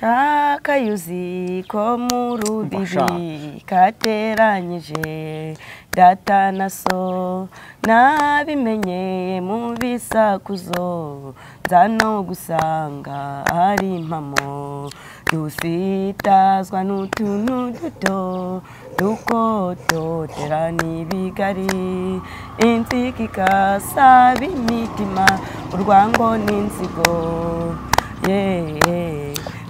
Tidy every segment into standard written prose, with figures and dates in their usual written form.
Kakayuzi ko mu rubibi kateranyije data na so nabimenye mu bisakuzo nza no gusanga ari impamo dusitazwa n'utuntu duto dukototera n'ibigari inzika ikasaba imitima urwango n'inzigo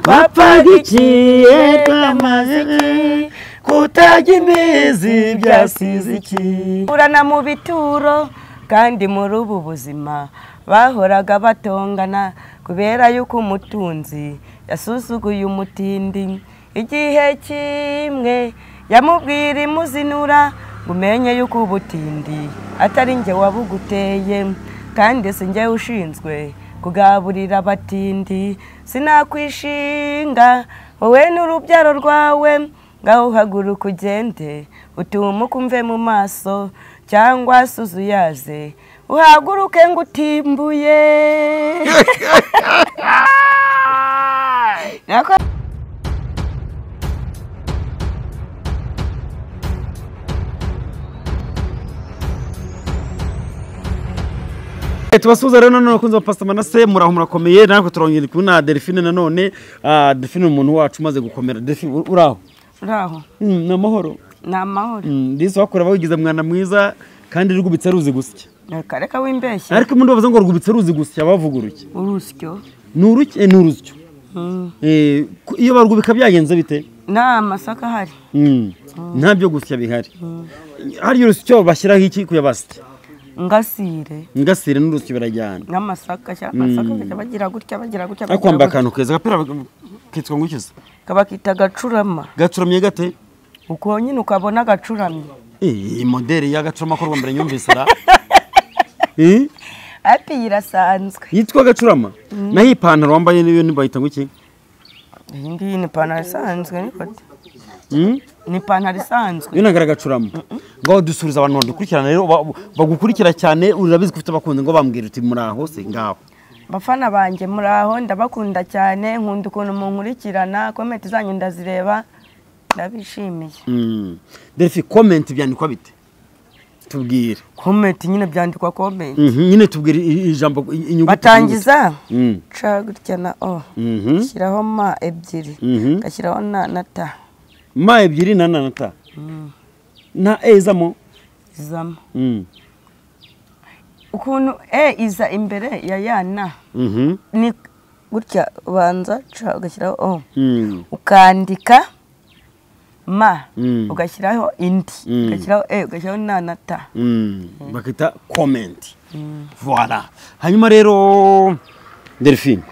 Bapagikiye twamaziki kutajya imizi byasize iki urana mu bituro kandi muri ubu buzima bahoraga batongana kubera yuko umutunzi yasusuguye umutindi igihe kimwe yamubwira imuzinura umenye yuko ubutindi atari njye wabuguteye kandi si njye ushinzwe kugaburira abatindi sinakwishinga wowe n'urubyaro rwawe ngaho uhaguruka ugende utumuke umve mu maso cyangwa suzuyaze uhaguruke ngo utimbuye tubasuza rero none kunze Pastor Manase muraho murakomeye natwe turongera kubona Delphine nanone Delphine umuntu wacu umaze gukomera Delphine uraho namahoro ndise wakora bagize mwana mwiza kandi rugubitse ruzi gusya kareka wimbeshye ariko mundi bavuze ngo rugubitse ruzi gusya bavuguruke urusyo n'urusyo iyo barugubika byagenze bite na masaka hari ntabyo gusya bihari hari urusyo bashyiraho iki kuyabasya ngasire n'urusyo birajyana n'amasaka bagira gutya akwamba akantu keza gapira kitwa ngukiza kabakita gacuramye gate uko nyine ukabona gacuramye modeli ya gacurama korwa mbere nyumvise ra ati irasanzwe yitwa gacurama naho ipantaro wambaye niyo nibayita nguki iyi ni ipantaro isanzwe nikote ni ipantaro isanzwe iyo nagara gacurama ngo dusubiza abantu badukurikirana rero bagukurikira cyane urabizi ko ufite abakunzi ngo bambwira uti muraho se ngaho bafana banje muraho ndabakunda cyane nkunda ukuntu munkurikirana comment zanyu ndazireba ndabishimiye Delphine comment byandikwa bite tubwire comment nyine byandikwa comment nyine tubwire ijambo inyuguti batangiza ca gutya na o shyiraho ma ebyiri gashyiraho na ta ma ebyiri na ta na ezamo ukuntu iza imbere ya yana ni gutya banza ca ugashyiraho o ukandika ma ugashyiraho indi ugashyiraho ugashyiraho na ta bakita comment voilà hanyuma rero Delphine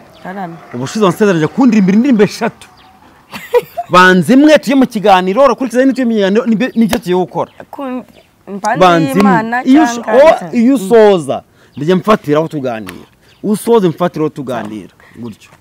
ubushize wansezeranye kundirimbira indirimbo 3 banze imwe tuye mu kiganiro urakurikiza n'ituye mu kiganiro n'icyo tuye gukora banze iyo usoza ndije mfatiraho tuganira usoze mfatiraho tuganira gutyo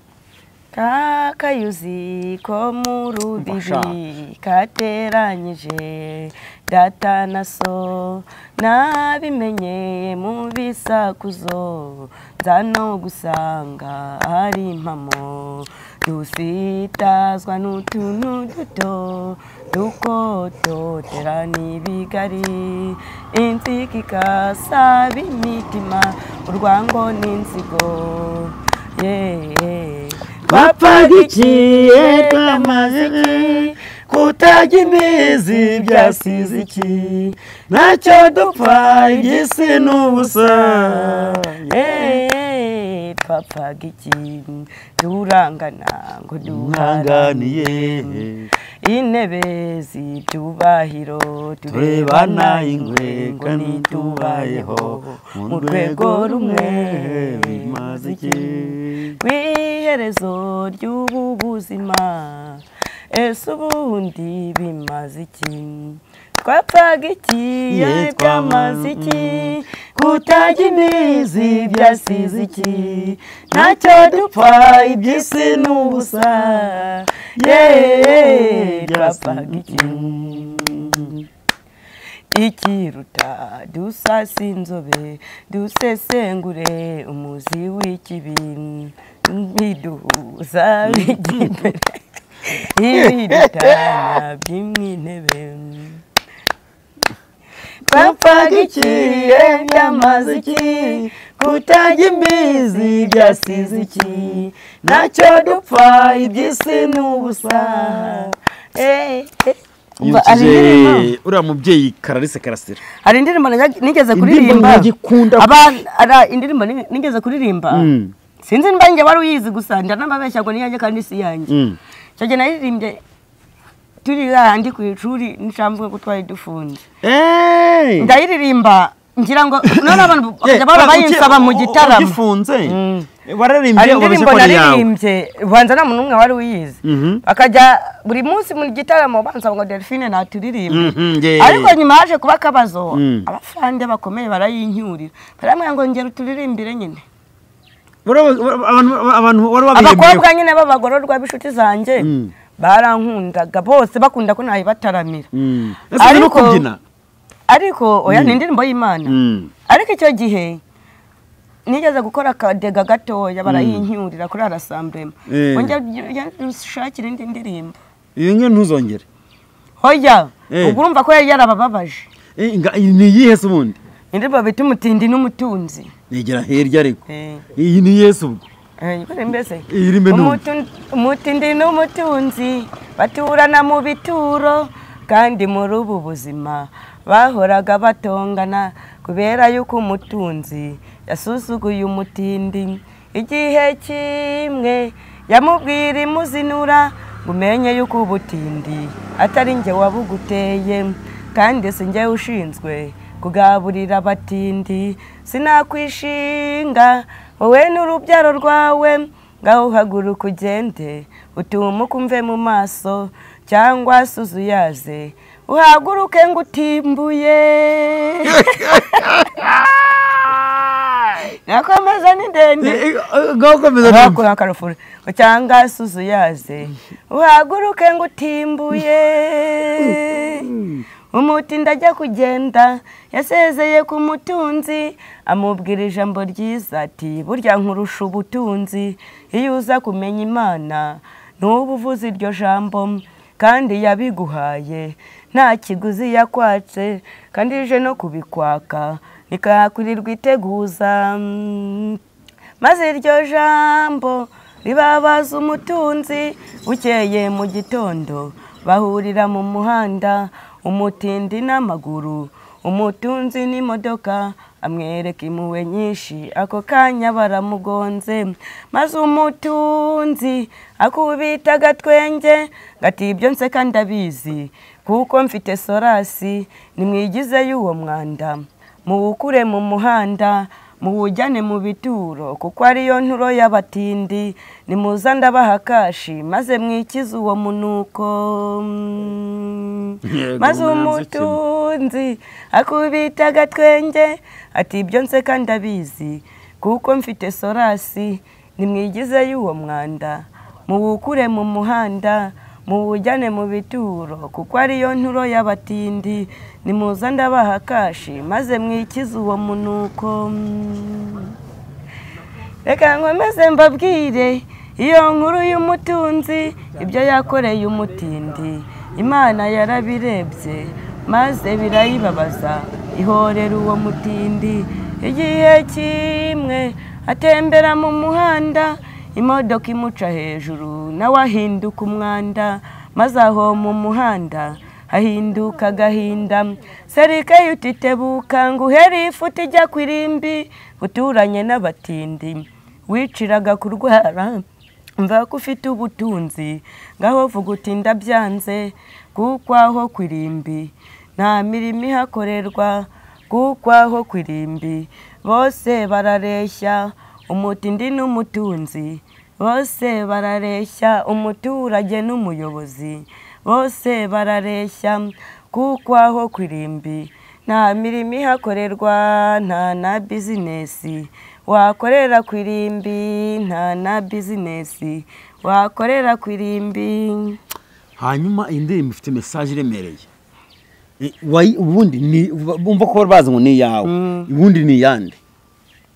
Kakayuzi ko mu rubibi kateranyije data na so nabimenye mu bisakuzo nza no gusanga ari impamo dusitazwa n'utuntu duto dukototera n'ibigari inzika ikasaba imitima urwango n'inzigo bapagikiye twamaziki kutajya imizi byasize iki ntacyo dupfa igisi n'ubusa twapfagiki durangana ngo duhanganiye intebe z'ibyubahiro turebana ingwe ngo nitubayeho mu rwego rumwe bimaze iki w'iherezo ry'ubu buzima ese ubundi bimaze iki twapfaga iki byamaze iki kutajya imizi byasize iki ntacyo dupfa iby'isi n'ubusa twapfaga iki ikiruta dusasa inzobe dusesengure umuzi w'ikibi biduhuza bijyimbere ibidutanya by'intebe twapfaga iki byamaze iki kutajya imbizi byasize iki ntacyo dupfa iby'isi n'ubusa uriya mubyeyi Clarisse Karasira hari indirimbo nigeze kuririmba indirimbo nigeze kuririmba sinzi niba njye wari uyizi gusa ndanababeshya ngo niyanjye kandi si yanjye icyo gihe naririmbye turi hahandi ku ishuri nshamvuga ko twari dufunze ndayiririmba ngira ngo none abantu bakajya baba bayinsaba mu gitaramo ugifunze wararimbye ubabeshya ko ari yawe ubanza nta muntu umwe wari uyizi bakajya buri munsi mu gitaramo bansaba ngo Delphine naturirimbe ariko nyuma haje kuba akabazo abafande bakomeye barayinyurira baramwe ngo ngera uturirimbire nyine abantu wari wabirimbye abakobwa nyine b'abagororwa b'inshuti zanjye barankundaga bose bakunda ko nayibataramira ariko oya ni indirimbo y'Imana ariko icyo gihe nigeze gukora akadega gatoya barayinyurira kuri arasamblema ongera ushakira indi ndirimbo iyo nke ntuzongere hoya ubwo urumva ko yari yarabababaje ni iyihe se ubundi indirimbo bita umutindi n'umutunzi negera hirya ariko iyi ni Yesu ubwo mbese umutindi n'umutunzi baturana mu bituro kandi muri ubu buzima bahoraga batongana kubera yuko umutunzi yasuzuguye umutindi igihe kimwe yamubwira imuzinura ngo umenye yuko ubutindi atari njye wabuguteye kandi si njye ushinzwe kugaburira abatindi sinakwishinga wowe n'urubyaro rwawe ngaho haguruka ugende utumuke umve mu maso cyangwa suzuyaze uhaguruke ngo utimbuye nakomeza ni ndende ngakomeza akarufuri cyangwa suzuyaze uhaguruke ngo utimbuye umutindi ajya kugenda yasezeye ku mutunzi amubwira ijambo ryiza ati burya nkurusha ubutunzi iyo uza kumenya Imana n'ubu uvuze iryo jambo kandi yabiguhaye nta kiguzi yakwatse kandi ije no kubikwaka nikakurirwa iteguza maze iryo jambo ribabaza umutunzi bukeye mu gitondo bahurira mu muhanda umutindi n'amaguru umutunzi n'imodoka amwereka impuhwe nyinshi ako kanya baramugonze maze umutunzi akubita agatwenge ngati ibyo nseka ndabizi kuko mfite sorasi nimwigize y'uwo mwanda muwukure mu muhanda muwujyane mu bituro kuko ariyo nturo y'abatindi nimuza ndabaha kashi maze mwikize uwo munuko maze umutunzi akubita agatwenge ati ibyo nseka ndabizi kuko mfite sorasi nimwigize y'uwo mwanda muwukure mu muhanda muwujyane mu bituro kuko ariyo nturo y'abatindi nimuza ndabaha kashi maze mwikize uwo munuko reka nkomeze mbabwire iyo nkuru y'umutunzi ibyo yakoreye umutindi Imana yarabirebye maze birayibabaza ihorera uwo mutindi igihe kimwe atembera mu muhanda imodoka imuca hejuru nawe ahinduka umwanda maze aho mu muhanda hahinduka agahinda serike yutitebuka ngo uhere ifuti ijya ku irimbi uturanye n'abatindi wiciraga kurwara mva ko ufite ubutunzi ngaho vuga uti ndabyanze kuko aho ku irimbi nta mirimo ihakorerwa kuko aho ku irimbi bose barareshya umutindi n'umutunzi bose barareshya umuturage n'umuyobozi bose barareshya kuko aho ku irimbi nta mirimo ihakorerwa nta na bizinesi wakorera ku irimbi nta na bizinesi wakorera ku irimbi hanyuma iyi ndirimbo ifite mesaje iremereye ubundi bumva ko bazi ngo ni yawe ubundi ni yande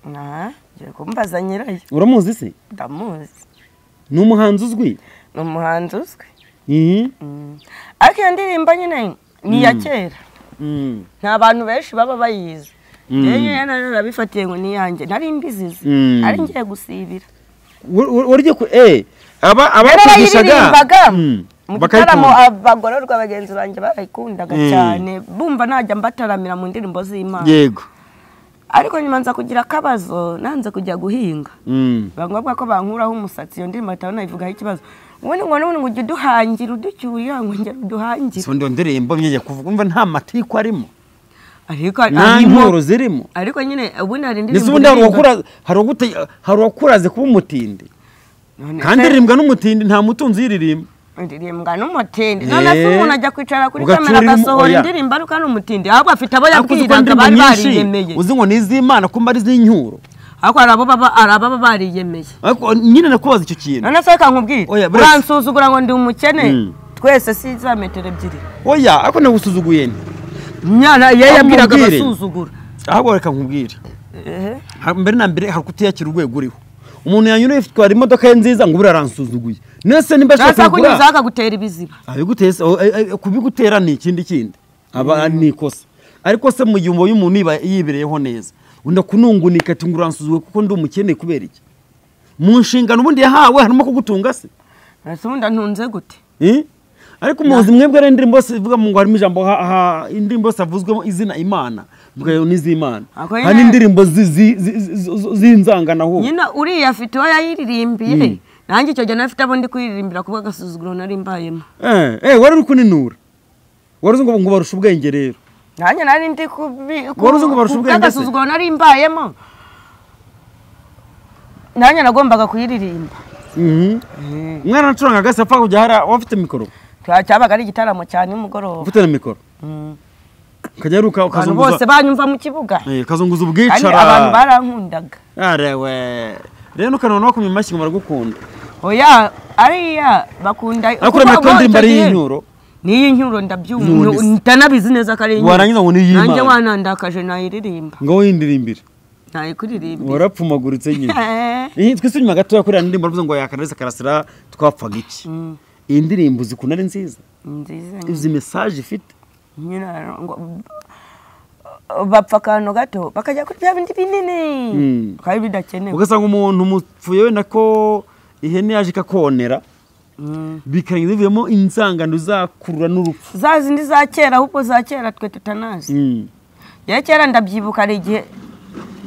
ngiye kumbaza nyirayo. Uramuzi se? Ndamuzi. Ni umuhanzi uzwi? Ni umuhanzi uzwi. Ariko iyo ndirimbo nyine ni iya kera. Nta bantu benshi baba bayizi. Yewe narabifatiye ngo ni yanjye nari mbizize. Ari ngiye gusibira. Urye ko abakugishaga mu gitaramo abagororwa bagenzi banjye barayikundaga cyane bumva najya mbataramira mu ndirimbo z'Imana. Yego. Ariko nyuma nza kugira akabazo nanze kujya guhinga. Bangobwa ko bankuraho umusatsi iyo ndirimbo atabona ivugaho ikibazo. Ubundi ngo ujye uduhangira uducyurira ngo njye uduhangire. So ndo ndirimbo myeye kuvuga umva nta matiko arimo. Ariko nta nkuru zirimo. Ariko nyine ubundi hari indirimbo. Nisubundi hari wakuraze kuba umutindi. Kandi ririmbwa n'umutindi nta mutunzi yiririmba. Ndirimbwa n'umutindi. None se umuntu ajya kwicara kuri kamera gasohora indirimbo ariko n'umutindi. Ahubwo afite abo yabwiraga bari bariyemeye. Uzi ngo n'iz'Imana kumba ari z'inyuro. Ariko araba bariyemeye. Ariko nyine nakubaza icyo kintu. None se reka nkubwire. Uransuzugura ngo ndi umukene. Twese si za metero ebyiri. Oya, ariko nagusuzuguye ni. Nyana yabwiraga basuzugura. Ahubwo reka nkubwire. Mbere na mbere hakutiyakira urwego uriho. Umuntu yanyure ifitwara imodoka ye nziza ngo buraransuzuguye. Nese nimba shaka kugura. Nasa kunyuza gutera ibiziba. Abigutese kubigutera ni ikindi. Aba ni kosa. Ariko se mu gihumbo y'umuntu yibereyeho neza. Unda kunungunika ati nguransuzuguye kuko ndi umukene kubera iki? Mu nshingano ubundi yahawe harimo kugutunga se. Nase ubundi ntunze gute? Ariko muzi mwebwe ari indirimbo zivuga mu ngo harimo ijambo indirimbo zavuzwemo izina Imana. Bwayo n'iz'Imana. Hani indirimbo zinzangana ho. Nyina uriya afite wa yayiririmbiye. Nanjye icyo gihe nafite abo ndi kwiririmbira kuvuga gasuzuguro nari mbayemo. Wari uri kuninura. Wari uzi ngo barusha ubwenge rero. Nanjye nari ndi wari uzi ngo barusha ubwenge. Gasuzuguro nari mbayemo. Nanjye nagombaga kuyiririmba. Mwana nacuranga gasafa kujya hara wafite mikoro. Cyabaga ari igitaramo cyane umugoroba. Ufite na mikoro. Kajaruka ukazunguza. Bose banyumva mu kibuga. Kazunguza ubwicara. Abantu barankundaga. Arewe. Rero kanone wakumye mashyi maragukunda. Oya, ariya bakunda. Akura metonde imbari y'inyuro. Niyi nyuro ndabyumva. Ntanabizi neza kare inyuro. Warangiza ngo niyi Imana. Nanjye wanandakaje nayiririmba. Ngo windirimbira. Nayikuririmba. Warapfumaguritse nyine. Twese nyuma gato yakorera indirimbo bavuze ngo yakarese karasira twapfaga iki. Iyi ndirimbo zikuna ari nziza. Nziza. Izi message ifite. Nyina ngo bapfa kantu gato bakajya kuri bya bindi binini. Kandi bidakenewe. Ugasanga umuntu umupfuye we nako ihene yaje kakonera. Bikanye bivemo insangano zakurura n'urupfu. Zazindi za kera ahubwo za kera twe tutanazi. Ya kera ndabyibuka ari igihe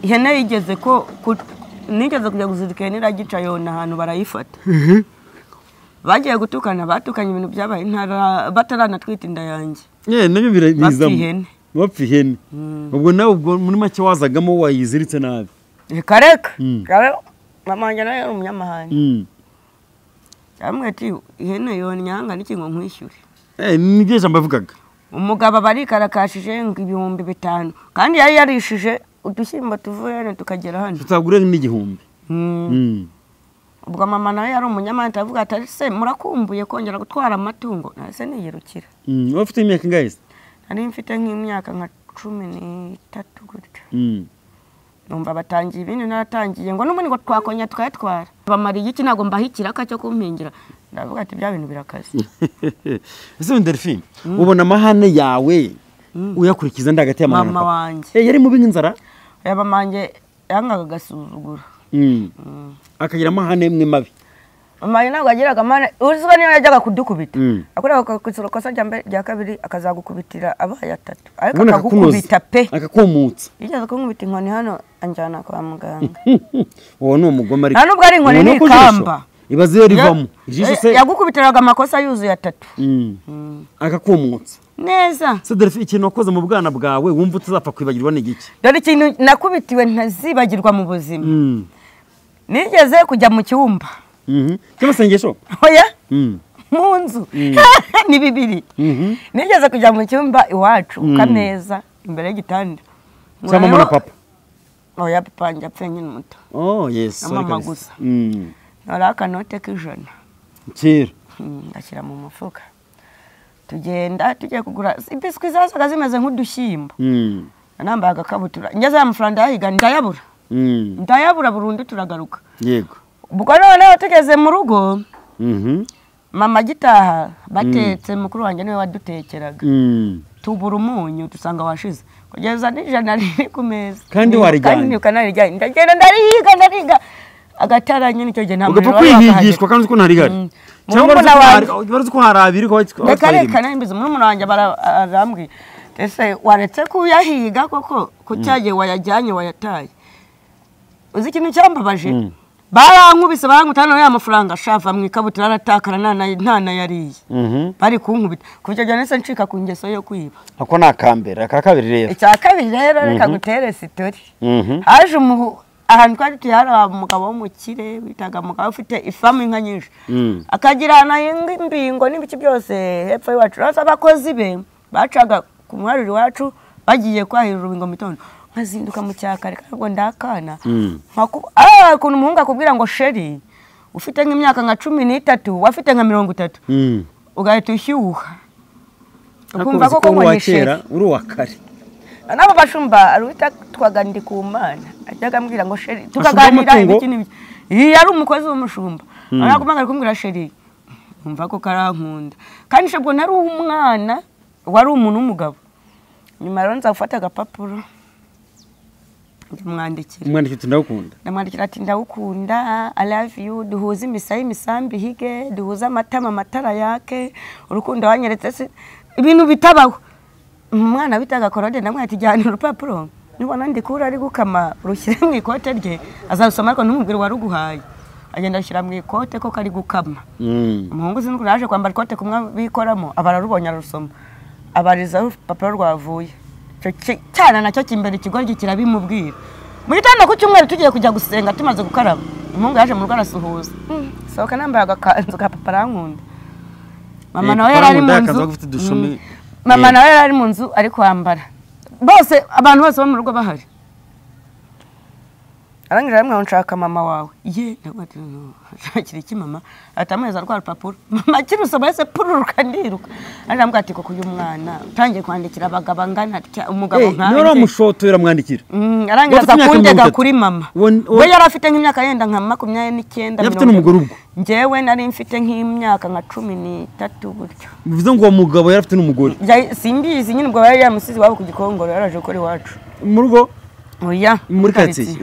ihene yigeze ko nigeze kujya guzirika niragica yona ahantu barayifata. Bagiye gutukana batukanye ibintu byabaye intara batarana twita inda yanjye. Nabyo birazamo. Bapfa ihene. Ubwo nawe ubwo muri make wazagamo wayiziritse nabi. Kareka. Mama wanjye nawe ari umunyamahanga. Amwe ihene yonyanga n'ikingo nkwishyure. Ni byo jambo bavugaga. Umugabo barikarakashije ngo 5,000 kandi yari yarishije udushyimbo tuvuye tukagera hano. Tutagure n'igihumbi. Ubwo mama nawe yari umunyamahanga avuga ati se murakumbuye kongera gutwara amatungo nase niyirukira. Wafite imyaka ingahe? Nari mfite nk'imyaka nka 13 gutyo. Numva batangiye ibindi naratangiye ngo n'ubundi ngo twakonya tukayatwara. Bamariye iki nago mbahikira cyo kumpingira. Ndavuga ati bya bintu birakaze. Ese Delphine ubona amahane yawe uyakurikiza ndagati ya mama wanjye. Yari mubi nk'inzara? Yabamanjye yangaga gasuzugura. Akagira amahane mwe mabi. Mama ntabwo agiraga amahane uzwa niyo yajyaga kudukubita. Akorera ku kosa rya kabiri akazagukubitira abaye 3. Ariko akagukubita pe. Akakumutsa. Yigeze kunkubita inkoni hano anjana kwa muganga. Uwo ni umugoma ari. Nubwo ari inkoni ni kamba. Ibaze rivamo. Ijisho se yagukubitiraga amakosa yuzuye 3. Akakumutsa. Neza. Se Delphine ikintu wakoze mu bwana bwawe wumva utazapfa kwibagirwa n'igiki? Dore ikintu nakubitiwe ntazibagirwa mu buzima. Nigeze kujya mu cyumba. Cy'amasengesho? Oya. Mu nzu. Ni bibiri. Nigeze kujya mu cyumba iwacu kameza imbere y'igitanda. Cyama mama na papa. Oya papa njya apfenye n'umuto. Oh yes. Mama gusa. Naraka note k'ijana. Kira. Ndashyira mu mufuka. tugenda tugiye kugura ibiswi zasaga zimeze nk'udushyimbo nambaye agakabutura ngeze amafaranga yahiga ndayabura burundu turagaruka yego ubwo noneho tugeze mu rugo mama gitaha batetse mukuru wanjye niwe wadutekeraga tubura umunyu dusanga washize kugeza n'ijana riri ku meza kandi warijyanye ndagenda ndariga agatara nyine icyo gihe nta muntu kwihigishwa kandi uko ntarigari cyangwa uzi ko hari abiri ko reka nimbize murumuna wanjye arambwiye ese waretse kuyahiga koko ko cyagiye wayajyanye wayataye uzi ikintu cyambabaje barankubise barankutana ya mafaranga ashava mu ikabutura aratakara ntana yariye bari kunkubita kubyo gihe nese ncika ku ngeso yo kwiba ako nakambere akakabiri rero icyakabiri rero reka gutere sitori haje ahantu twari tuyari umugabo w'umukire bitaga mugabo ufite ifamu inka nyinshi akagirana imbingo n'ibiki byose hepfo y'iwacu rasa abakozi be bacaga ku muhariri wacu bagiye kwahira urubingo mitondo nkazinduka mu cyakare kandi ndakana ukuntu umuhungu akubwira ngo sheri ufite nk'imyaka nka 13 wafite nka 30 ugahita ushyuha ukumva ko ngo sheri uri uwa kare nabo bashumba aruta twagandi ku mana ajyaga ambwira ngo sheri tukaganira ibiki n'ibiki yari umukozi w'umushumba arakumanga kumbwira sheri umva ko karankunda kandi shebwo nari umwana wari umuntu w'umugabo nyuma rero nza gufata agapapuro ndamwandikira ati ndagukunda I love you duhuza imisayi imisambi hige duhuza amatara yake urukundo wanyeretse ibintu bitabaho umwana bitaga korode ndamwe ati jyana urupapuro nibona ndikura ari gukama rushyire mu ikote rye azasoma ariko ntumubwire waruguhaye agenda ashyira mu ikote ko kari gukama umuhungu sinzi naje kwambara ikote kumwe bikoramo abararubonye arusoma abariza urupapuro rwavuye cyana nacyo kimbere ikigoryi kirabimubwira mu gitondo ku cyumweru tugiye kujya gusenga tumaze gukaraba umuhungu yaje mu rugo arasuhuza sohoka nambaye agakanzu ka papa arankunda mama nawe yari ari mu nzu ari kwambara bose abantu bose bo mu rugo bahari arangira rimwe nshaka mama wawe ndagwate nshakira iki mama atamuheza rwa rupapuro mama kirusoma ese pururuka ndiruka arambwa ati ko kuyu mwana utangiye kwandikira abagabo angana umugabo nka noro mushotora mwandikira arangira zakundega kuri mama we yari afite nk'imyaka yenda nka 29 yafite n'umugore ubwo njewe nari mfite nk'imyaka nka 13 gutyo bivuze ngo uwo mugabo yari afite n'umugore simbizi nyine ubwo yari yamusizi wabo ku gikongoro yaraje kuri wacu mu rugo oya muri kati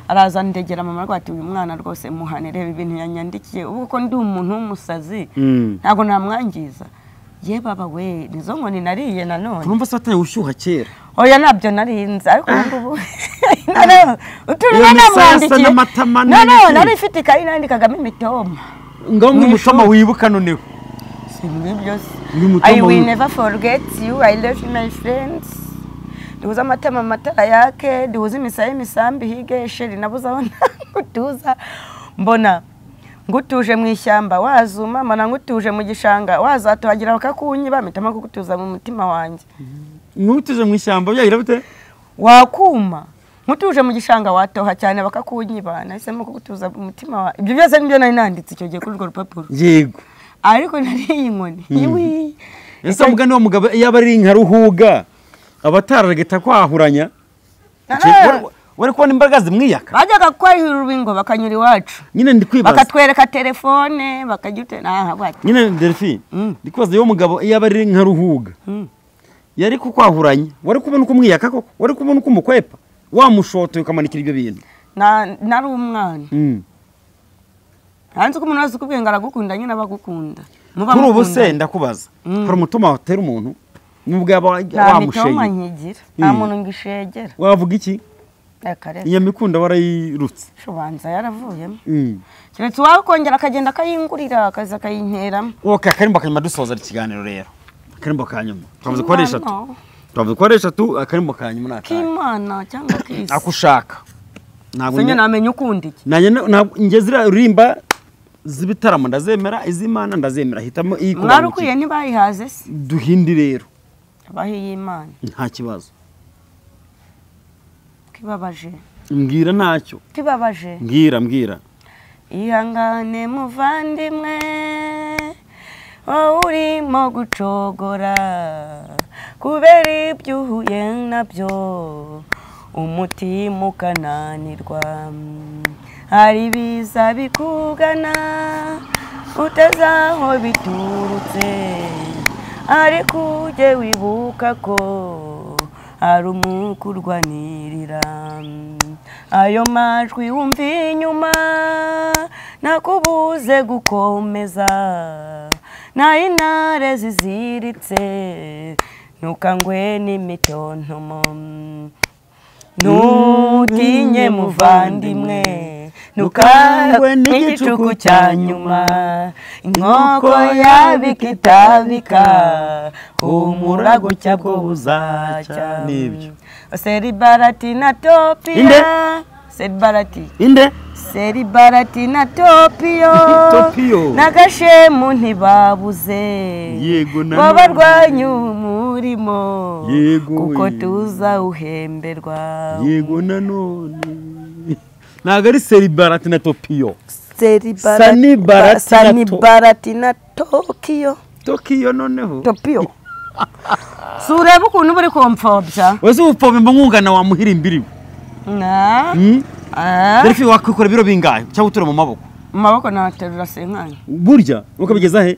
araza ndegera mama rwati uyu mwana rwose muhanire ibintu yanyandikiye uko ndi umuntu w'umusazi ntago namwangiza ye baba we nizo nkoni nariye nanone urumva se atanye ushyuha kera oya nabyo narinze ariko ngubu uturina namwandikiye nari ifite ikayi nandikagamo imitoma ngaho umutoma wibuka noneho simwe byose I will never forget you I love you my friends duhuza amatara yake duhuza imisayi imisambi hige sheri nabuze aho ngutuza mbona ngutuje mu ishyamba wazuma mana ngutuje mu gishanga wazatuhagira bakakunyiba mitama kugutuza mu mutima wanjye ngutuje mu ishyamba byagira bite wakuma ngutuje mu gishanga watoha cyane bakakunyiba nahisemo kugutuza mu mutima wa ibyo byose nibyo nari nanditse icyo gihe kuri urwo rupapuro yego ariko nari inkoni yiwi ese mugani wa mugabo yaba ari nka ruhuga abatarageta kwahuranya wari kubona imbaraga zimwiyaka bajyaga kwahira urubingo bakanyura iwacu nyine ndi kwibaza bakatwereka telefone bakajyute nyine Delphine ndi kwibaza yo mugabo yaba ari nka ruhuga yari kukwahuranya wari kubona uko umwiyaka koko wari kubona uko umukwepa wamushotoye ukamanikira ibyo bintu nari umwana hanze ko umuntu wese ukubwiye ngo aragukunda nyine abagukunda kuri ubu se ndakubaza hari umutuma watera umuntu n'ubwo wamusheye nta muntu ngishegera wavuga iki iyo mikunda warayirutse shubanza yaravuyemo keretse wakongera akagenda akayingurira akaza akayinteramo akarimbo kanyuma dusoza ikiganiro rero akarimbo kanyuma twavuze ko ari eshatu akarimbo kanyuma n'akanya k'imana cyangwa k'isi akushaka sinye namenye ukundi iki njye ziririmba z'ibitaramo ndazemera iz'imana ndazemera hitamo iyikora mwarukwiye ntibayihaze se duhindi rero abahiye imana nta kibazo kibabaje mbwira ntacyo kibabaje mbwira ihangane muvandimwe wowe urimo gucogora kubera ibyo uhuye nabyo umutima ukananirwa hari biza bikugana utazi aho biturutse ariko ujye wibuka ko hari umukurwanirira ayo majwi wumva inyuma nakubuze gukomeza nayo intare ziziritse ntukangwe n'imitontomo ntutinye muvandimwe ntukangwe n'igicuku cya nyuma inkoko yabika itabika humura gucya bwo buzacya Seribarati na Topiya Seribarati inde Seribarati na Topiyo n'agashemu ntibabuze yego na babarwanya umurimo kuko tuza uhemberwa yego nanone ntago ari Seribarati na Topiyo Sanibarati na Tokiyo noneho Topiyo sureba ukuntu buri kompfobya wese upfobya mbungana wamuhirimbiriwe Delphi wakwikora biro bingahe cyangwa utura mu maboko naterura senkanya burya ukabigeza he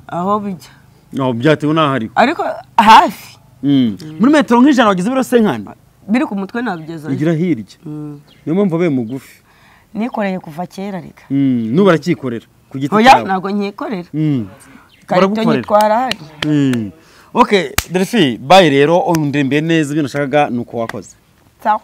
aho bijya no byatewe n'ahari ariko hafi muri metero nk'ijana wagize biro senkanya biri ku mutwe nabigeza igira hirya niyo mpamvu abaye mugufi nikoreye kuva kera reka nubu arakikorera ku giti cyawe ntabwo nkikorera karito nyitwara hari Okay Delphi bye rero undembe neza ibyo nashakaga nuko wakoze sawa